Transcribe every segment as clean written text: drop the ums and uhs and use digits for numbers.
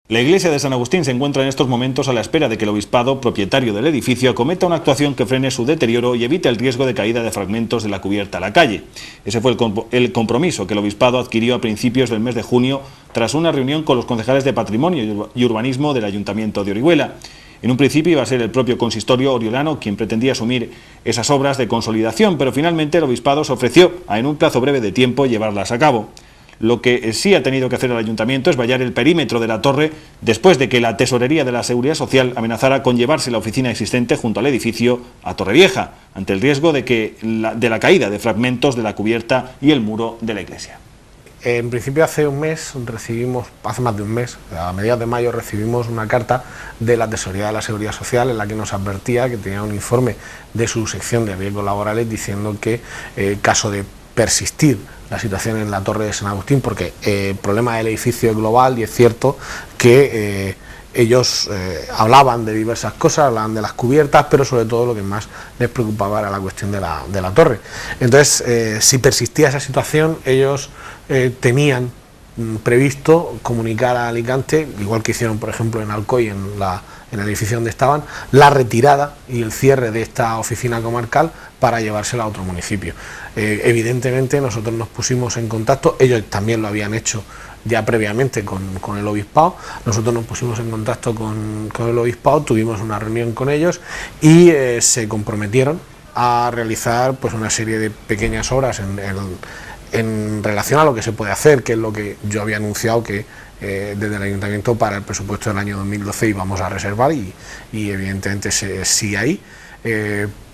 La iglesia de San Agustín se encuentra en estos momentos a la espera de que el obispado, propietario del edificio, acometa una actuación que frene su deterioro y evite el riesgo de caída de fragmentos de la cubierta a la calle. Ese fue el compromiso que el obispado adquirió a principios del mes de junio tras una reunión con los concejales de Patrimonio y Urbanismo del Ayuntamiento de Orihuela. En un principio iba a ser el propio consistorio oriolano quien pretendía asumir esas obras de consolidación, pero finalmente el obispado se ofreció a, en un plazo breve de tiempo, llevarlas a cabo. Lo que sí ha tenido que hacer el ayuntamiento es vallar el perímetro de la torre después de que la tesorería de la Seguridad Social amenazara con llevarse la oficina existente junto al edificio a Torrevieja, ante el riesgo de la caída de fragmentos de la cubierta y el muro de la iglesia. En principio hace más de un mes, a mediados de mayo, recibimos una carta de la Tesorería de la Seguridad Social en la que nos advertía que tenía un informe de su sección de riesgos laborales diciendo que caso de persistir la situación en la Torre de San Agustín, porque el problema del edificio es global y es cierto que ellos hablaban de diversas cosas, hablaban de las cubiertas, pero sobre todo lo que más les preocupaba era la cuestión de la torre. Entonces, si persistía esa situación, ellos tenían previsto comunicar a Alicante, igual que hicieron por ejemplo en Alcoy, en el edificio donde estaban, la retirada y el cierre de esta oficina comarcal para llevársela a otro municipio. Evidentemente nosotros nos pusimos en contacto, ellos también lo habían hecho ya previamente con el obispado, nosotros nos pusimos en contacto con el obispado, tuvimos una reunión con ellos y se comprometieron a realizar pues una serie de pequeñas obras en relación a lo que se puede hacer, que es lo que yo había anunciado que desde el ayuntamiento para el presupuesto del año 2012 íbamos a reservar y evidentemente se sigue ahí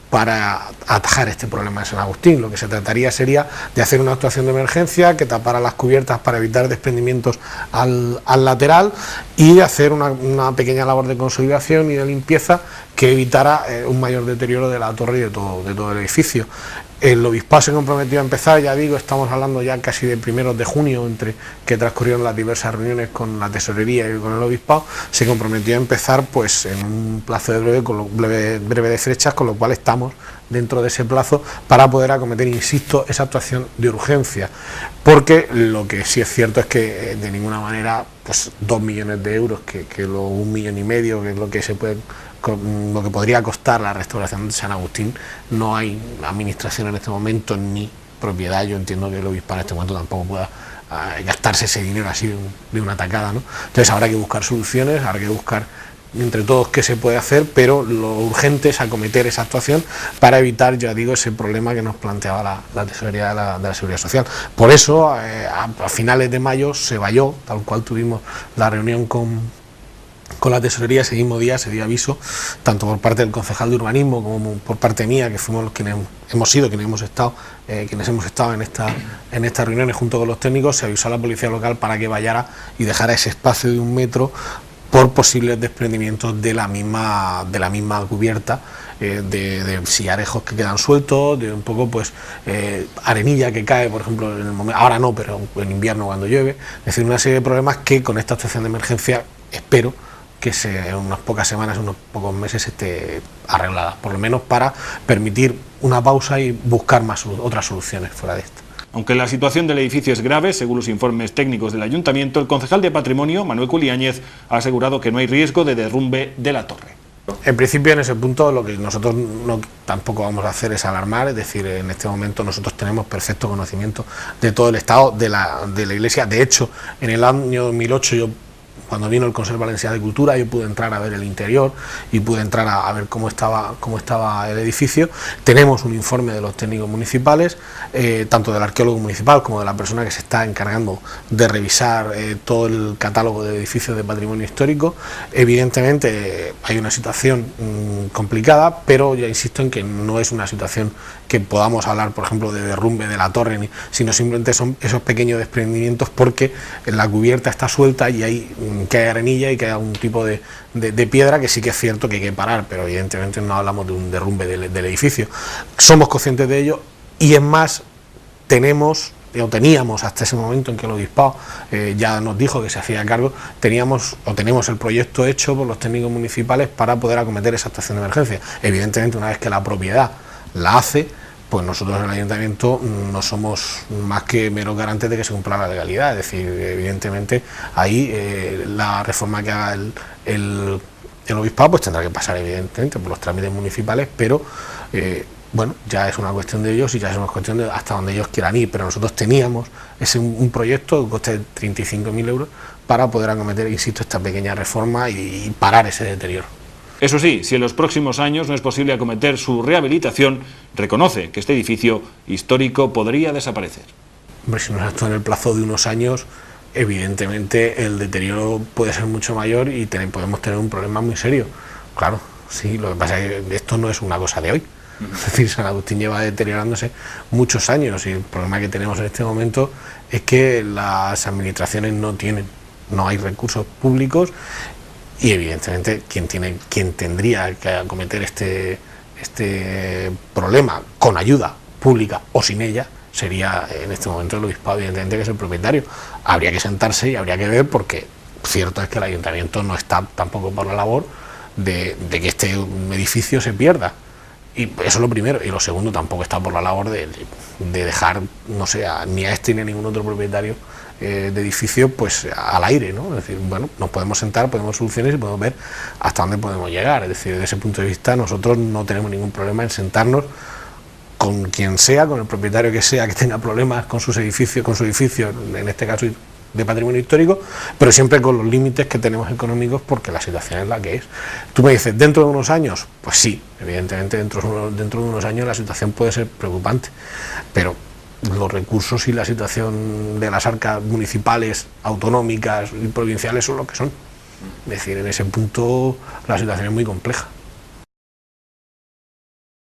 para atajar este problema de San Agustín. Lo que se trataría sería de hacer una actuación de emergencia que tapara las cubiertas para evitar desprendimientos al lateral y de hacer una pequeña labor de consolidación y de limpieza que evitara un mayor deterioro de la torre y de todo el edificio. El obispado se comprometió a empezar, ya digo, estamos hablando ya casi de primeros de junio, entre que transcurrieron las diversas reuniones con la tesorería y con el obispado, se comprometió a empezar pues en un plazo de breve de fechas, con lo cual estamos dentro de ese plazo para poder acometer, insisto, esa actuación de urgencia, porque lo que sí es cierto es que de ninguna manera pues 2 millones de euros, que 1,5 millones, que es lo que podría costar la restauración de San Agustín, no hay administración en este momento ni propiedad. Yo entiendo que el obispado en este momento tampoco pueda gastarse ese dinero así de una tacada, ¿no? Entonces habrá que buscar soluciones, habrá que buscar entre todos qué se puede hacer, pero lo urgente es acometer esa actuación para evitar, ya digo, ese problema que nos planteaba la tesorería de la Seguridad Social. Por eso, a finales de mayo se valló, tal cual tuvimos la reunión con la tesorería, ese mismo día se dio aviso, tanto por parte del concejal de urbanismo como por parte mía, que fuimos los quienes hemos estado en estas reuniones junto con los técnicos, se avisó a la policía local para que vallara y dejara ese espacio de 1 metro por posibles desprendimientos de la misma cubierta, de sillarejos que quedan sueltos, de un poco pues arenilla que cae, por ejemplo, en el momento, ahora no, pero en invierno cuando llueve, es decir, una serie de problemas que con esta actuación de emergencia espero que en unas pocas semanas, unos pocos meses esté arreglada, por lo menos para permitir una pausa y buscar otras soluciones fuera de esta. Aunque la situación del edificio es grave, según los informes técnicos del ayuntamiento, el concejal de Patrimonio, Manuel Culiáñez, ha asegurado que no hay riesgo de derrumbe de la torre. En principio, en ese punto, lo que nosotros tampoco vamos a hacer es alarmar, es decir, en este momento nosotros tenemos perfecto conocimiento de todo el estado de la iglesia. De hecho, en el año 2008 cuando vino el Consejo Valenciano de Cultura, yo pude entrar a ver el interior y pude entrar a ver cómo estaba el edificio. Tenemos un informe de los técnicos municipales, tanto del arqueólogo municipal como de la persona que se está encargando de revisar todo el catálogo de edificios de patrimonio histórico. Evidentemente hay una situación complicada, pero ya insisto en que no es una situación que podamos hablar, por ejemplo, de derrumbe de la torre, sino simplemente son esos pequeños desprendimientos porque la cubierta está suelta y hay arenilla y que hay algún tipo de piedra que sí que es cierto que hay que parar, pero evidentemente no hablamos de un derrumbe del edificio. Somos conscientes de ello y es más, teníamos hasta ese momento en que el obispado ya nos dijo que se hacía cargo, tenemos el proyecto hecho por los técnicos municipales para poder acometer esa actuación de emergencia. Evidentemente, una vez que la propiedad la hace, pues nosotros en el ayuntamiento no somos más que meros garantes de que se cumpla la legalidad. Es decir, evidentemente ahí la reforma que haga el obispado pues tendrá que pasar evidentemente por los trámites municipales, pero bueno, ya es una cuestión de ellos y ya es una cuestión de hasta donde ellos quieran ir, pero nosotros teníamos un proyecto de coste de 35.000 euros para poder acometer, insisto, esta pequeña reforma y parar ese deterioro. Eso sí, si en los próximos años no es posible acometer su rehabilitación, reconoce que este edificio histórico podría desaparecer. Hombre, si nos actúa en el plazo de unos años, evidentemente el deterioro puede ser mucho mayor y podemos tener un problema muy serio. Claro, sí, lo que pasa es que esto no es una cosa de hoy. Es decir, San Agustín lleva deteriorándose muchos años y el problema que tenemos en este momento es que las administraciones no hay recursos públicos y evidentemente quien tendría que acometer este problema con ayuda pública o sin ella sería en este momento el obispado, evidentemente, que es el propietario. Habría que sentarse y habría que ver, porque cierto es que el ayuntamiento no está tampoco por la labor de que este edificio se pierda. Y eso es lo primero. Y lo segundo, tampoco está por la labor de dejar, no sé, ni a este ni a ningún otro propietario de edificio pues al aire, ¿no? Es decir, bueno, nos podemos sentar, podemos soluciones y podemos ver hasta dónde podemos llegar. Es decir, desde ese punto de vista nosotros no tenemos ningún problema en sentarnos con quien sea, con el propietario que sea que tenga problemas con su edificio, en este caso de patrimonio histórico, pero siempre con los límites que tenemos económicos, porque la situación es la que es. Tú me dices, ¿dentro de unos años? Pues sí, evidentemente dentro de unos años la situación puede ser preocupante, pero los recursos y la situación de las arcas municipales, autonómicas y provinciales son lo que son. Es decir, en ese punto la situación es muy compleja.